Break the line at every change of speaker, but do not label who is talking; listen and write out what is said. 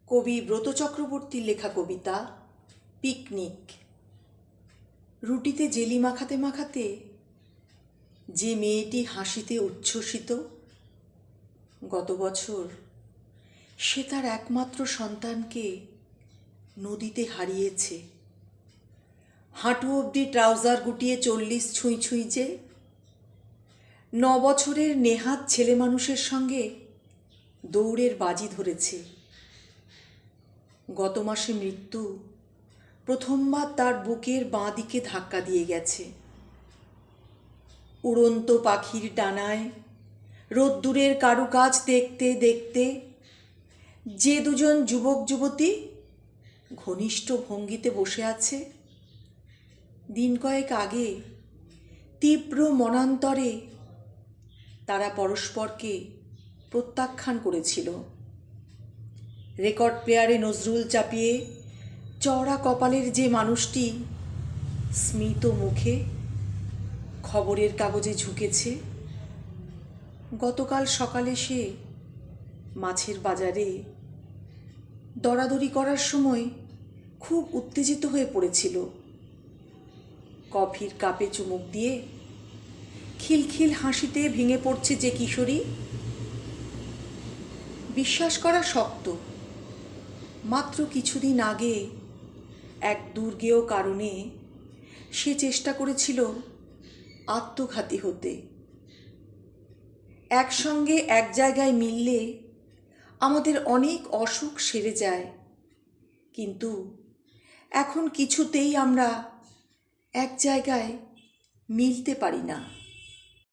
কবি ব্রত চক্রবর্তীর লেখা কবিতা পিকনিক। রুটিতে জেলি মাখাতে মাখাতে যে মেয়েটি হাসিতে উচ্ছ্বসিত, গত বছর সে তার একমাত্র সন্তানকে নদীতে হারিয়েছে। হাঁটু অবধি ট্রাউজার গুটিয়ে 40 ছুঁই ছুঁই যে 9 বছরের নেহাত ছেলে মানুষের সঙ্গে দৌড়ের বাজি ধরেছে। গত মাসে মৃত্যু প্রথমবার তার বুকের বাঁ দিকে ধাক্কা দিয়ে গেছে। উড়ন্ত পাখির ডানায় রোদ্দুরের কারুকাজ দেখতে দেখতে যে দুজন যুবক যুবতী ঘনিষ্ঠ ভঙ্গিতে বসে আছে, দিন কয়েক আগে তীব্র মনান্তরে তারা পরস্পরকে প্রত্যাখ্যান করেছিল। রেকর্ড প্লেয়ারে নজরুল চাপিয়ে চওড়া কপালের যে মানুষটি স্মিত মুখে খবরের কাগজে ঝুঁকেছে, গতকাল সকালে সে মাছের বাজারে দরাদরি করার সময় খুব উত্তেজিত হয়ে পড়েছিল। কফির কাপে চুমুক দিয়ে খিলখিল হাসিতে ভেঙে পড়ছে যে কিশোরী, বিশ্বাস করা শক্ত। মাত্র কিছুদিন আগে এক দুর্গেয় কারণে সে চেষ্টা করেছিল আত্মঘাতী হতে। একসঙ্গে এক জায়গায় মিললে আমাদের অনেক অসুখ সেরে যায়, কিন্তু এখন কিছুতেই আমরা এক জায়গায় মিলতে পারি না।